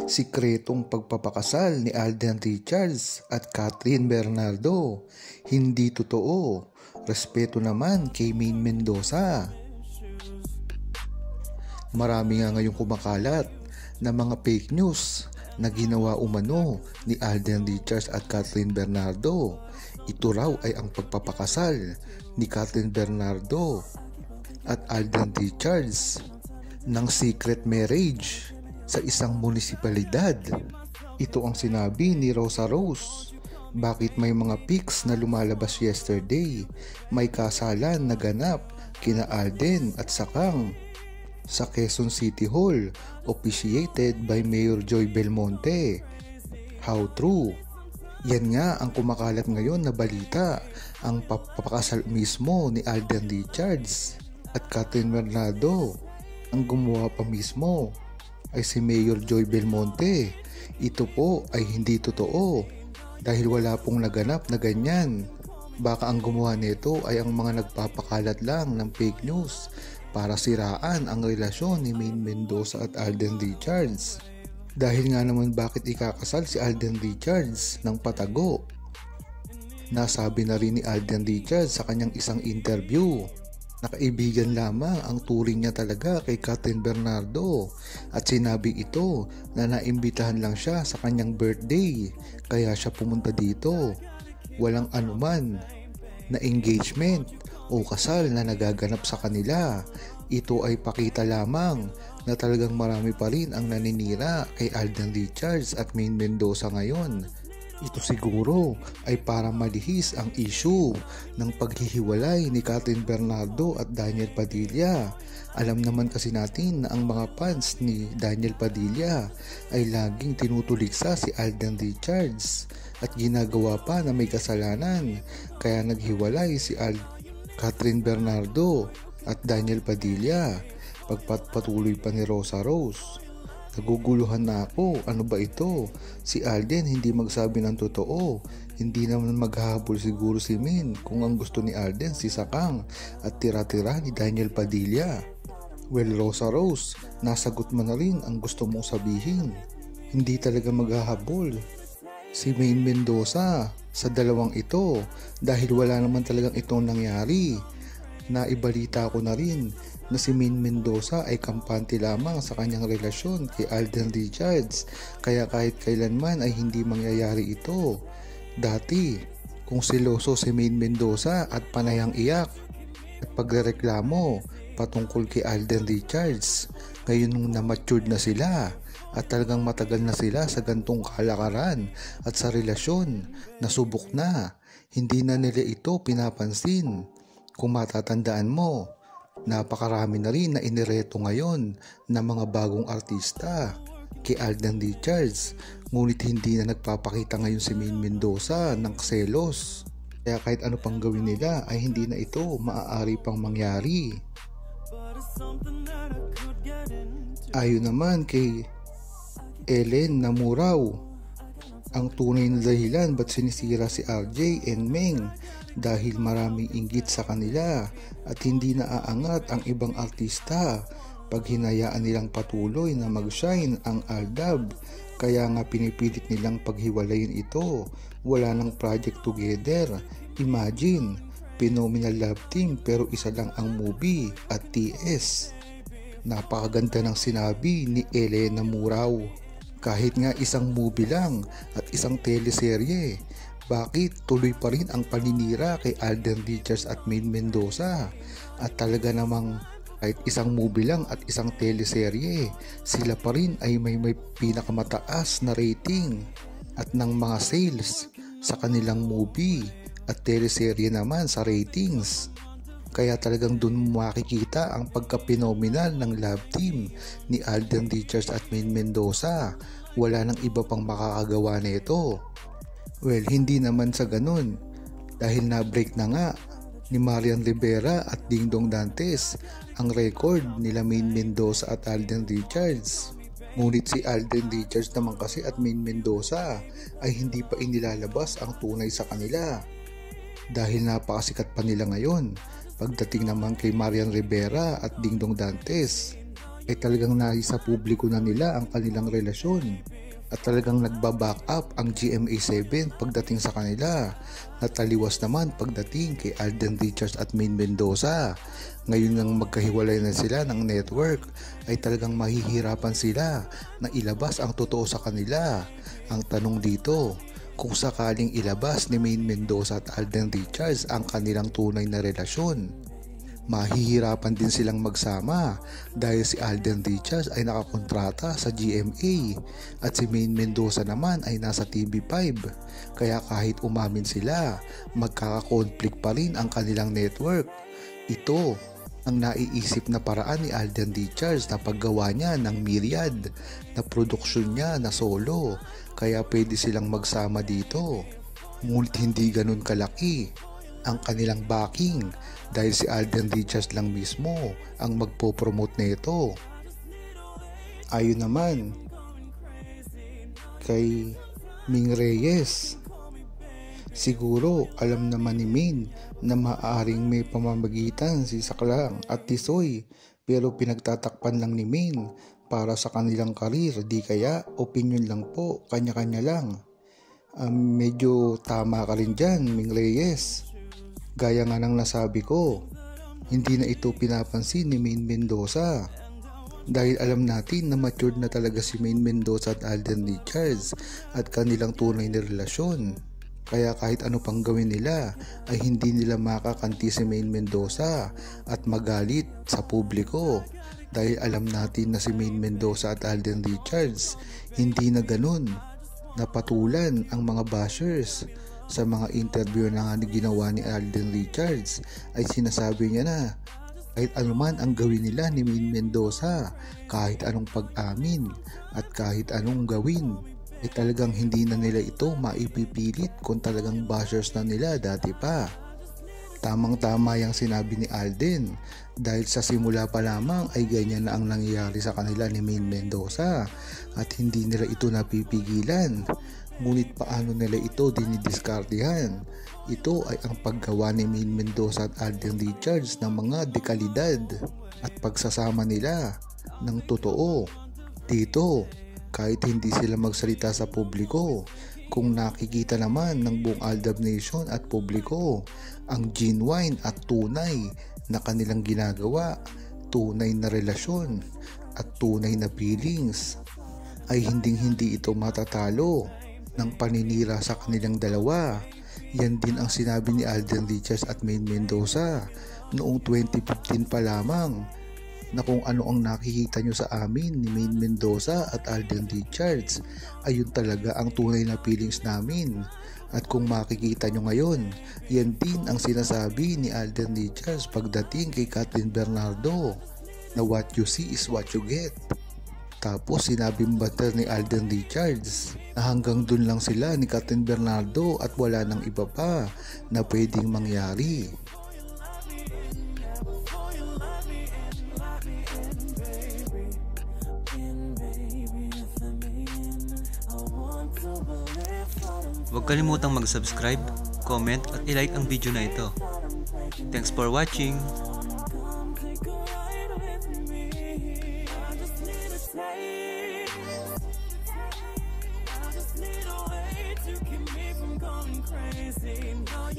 Sikretong pagpapakasal ni Alden Richards at Catherine Bernardo. Hindi totoo. Respeto naman kay Maine Mendoza. Marami nga ngayong kumakalat na mga fake news na ginawa umano ni Alden Richards at Catherine Bernardo. Ito raw ay ang pagpapakasal ni Catherine Bernardo at Alden Richards ng secret marriage sa isang munisipalidad. Ito ang sinabi ni Rosa Rose. Bakit may mga pics na lumalabas yesterday? May kasalan na ganap kina Alden at Sakang sa Quezon City Hall, officiated by Mayor Joy Belmonte. How true? Yan nga ang kumakalat ngayon na balita. Ang papakasal mismo ni Alden Richards at Catherine Bernardo. Ang gumawa pa mismo ay si Mayor Joy Belmonte. Ito po ay hindi totoo dahil wala pong naganap na ganyan. Baka ang gumawa nito ay ang mga nagpapakalat lang ng fake news para siraan ang relasyon ni Maine Mendoza at Alden Richards. Dahil nga naman bakit ikakasal si Alden Richards ng patago. Nasabi na rin ni Alden Richards sa kanyang isang interview na kaibigan lamang ang turing niya talaga kay Catherine Bernardo at sinabi ito na naimbitahan lang siya sa kanyang birthday kaya siya pumunta dito. Walang anuman na engagement o kasal na nagaganap sa kanila. Ito ay pakita lamang na talagang marami pa rin ang naninira kay Alden Richards at Maine Mendoza ngayon. Ito siguro ay para malihis ang issue ng paghihiwalay ni Catherine Bernardo at Daniel Padilla. Alam naman kasi natin na ang mga fans ni Daniel Padilla ay laging tinutuliksa si Alden Richards at ginagawa pa na may kasalanan, kaya naghiwalay si Catherine Bernardo at Daniel Padilla pagpatuloy pa ni Rosa Rose. Naguguluhan na ako, ano ba ito? Si Alden hindi magsabi ng totoo. Hindi naman maghahabol siguro si Maine kung ang gusto ni Alden si Sakang at tira-tira ni Daniel Padilla. Well, Rosa Rose, nasagot mo na rin ang gusto mong sabihin. Hindi talaga maghahabol si Maine Mendoza sa dalawang ito dahil wala naman talagang itong nangyari. Naibalita ko na rin na si Maine Mendoza ay kampante lamang sa kanyang relasyon kay Alden Richards, kaya kahit kailanman ay hindi mangyayari ito. Dati, kung seloso si Maine Mendoza at panayang iyak at pagrereklamo patungkol kay Alden Richards, ngayon nung na-matured na sila at talagang matagal na sila sa gantong kalakaran at sa relasyon, nasubok na, hindi na nila ito pinapansin. Kung matatandaan mo, napakarami na rin na inireto ngayon ng mga bagong artista kay Alden Richards, ngunit hindi na nagpapakita ngayon si Maine Mendoza ng selos. Kaya kahit ano pang gawin nila ay hindi na ito maaari pang mangyari. Ayon naman kay Ellen Namuraw, ang tunay na dahilan ba't sinisira si RJ and Meng dahil maraming inggit sa kanila at hindi naaangat ang ibang artista pag hinayaan nilang patuloy na mag-shine ang Aldab, kaya nga pinipilit nilang paghiwalayin ito. Wala nang project together. Imagine, phenomenal love team pero isa lang ang movie at TS. Napakaganda ng sinabi ni Elena Muraw. Kahit nga isang movie lang at isang teleserye, bakit tuloy pa rin ang paninira kay Alden Richards at Maine Mendoza? At talaga namang kahit isang movie lang at isang teleserye, sila pa rin ay may pinakamataas na rating at ng mga sales sa kanilang movie at teleserye naman sa ratings. Kaya talagang dun makikita ang pagka-phenomenal ng love team ni Alden Richards at Maine Mendoza. Wala nang iba pang makakagawa nito. Well, hindi naman sa ganun dahil na-break na nga ni Marian Rivera at Dingdong Dantes ang record nila Maine Mendoza at Alden Richards. Ngunit si Alden Richards naman kasi at Maine Mendoza ay hindi pa inilalabas ang tunay sa kanila dahil napakasikat pa nila ngayon. Pagdating naman kay Marian Rivera at Dingdong Dantes, ay talagang nasa publiko na nila ang kanilang relasyon. At talagang nagbaback up ang GMA7 pagdating sa kanila. Nataliwas naman pagdating kay Alden Richards at Maine Mendoza. Ngayon nang magkahiwalay na sila ng network ay talagang mahihirapan sila na ilabas ang totoo sa kanila. Ang tanong dito, kung sakaling ilabas ni Maine Mendoza at Alden Richards ang kanilang tunay na relasyon, mahihirapan din silang magsama dahil si Alden Richards ay nakakontrata sa GMA at si Maine Mendoza naman ay nasa TV5. Kaya kahit umamin sila, magkaka-conflict pa rin ang kanilang network. Ito ang naiisip na paraan ni Alden Richards na paggawa niya ng myriad na produksyon niya na solo, kaya pwede silang magsama dito. Ngunit hindi ganun kalaki ang kanilang backing dahil si Alden Richards lang mismo ang magpo-promote nito. Ayon naman kay Ming Reyes, siguro alam naman ni Maine na maaaring may pamamagitan si Saklang at Tisoy, pero pinagtatakpan lang ni Maine para sa kanilang karir, di kaya opinion lang po, kanya-kanya lang. Medyo tama ka rin dyan, Ming Reyes. Gaya nga ng nasabi ko, hindi na ito pinapansin ni Maine Mendoza. Dahil alam natin na matured na talaga si Maine Mendoza at Alden Richards at kanilang tunay na relasyon. Kaya kahit ano pang gawin nila ay hindi nila makakanti si Maine Mendoza at magalit sa publiko. Dahil alam natin na si Maine Mendoza at Alden Richards hindi na ganun. Napatulan ang mga bashers. Sa mga interview na ginawa ni Alden Richards ay sinasabi niya na kahit anuman ang gawin nila ni Maine Mendoza, kahit anong pag-amin at kahit anong gawin, ay talagang hindi na nila ito maipipilit kung talagang bashers na nila dati pa. Tamang-tama yung sinabi ni Alden dahil sa simula pa lamang ay ganyan na ang nangyayari sa kanila ni Maine Mendoza at hindi nila ito napipigilan. Ngunit paano nila ito dinidiskardihan? Ito ay ang paggawa ni Maine Mendoza at Alden Richards ng mga dekalidad at pagsasama nila ng totoo. Dito, kahit hindi sila magsalita sa publiko, kung nakikita naman ng buong Aldab Nation at publiko ang genuine at tunay na kanilang ginagawa, tunay na relasyon at tunay na feelings, ay hindi ito matatalo ng paninira sa kanilang dalawa. Yan din ang sinabi ni Alden Richards at Maine Mendoza noong 2015 pa lamang, na kung ano ang nakikita nyo sa amin ni Maine Mendoza at Alden Richards, ayun talaga ang tunay na feelings namin. At kung makikita nyo ngayon, yan din ang sinasabi ni Alden Richards pagdating kay Kathryn Bernardo, na what you see is what you get. Tapos sinabi mbater ni Alden Richards na hanggang dun lang sila ni Kathryn Bernardo at wala nang iba pa na pwedeng mangyari. Huwag kalimutang mag-subscribe, comment at i-like ang video na ito. Thanks for watching!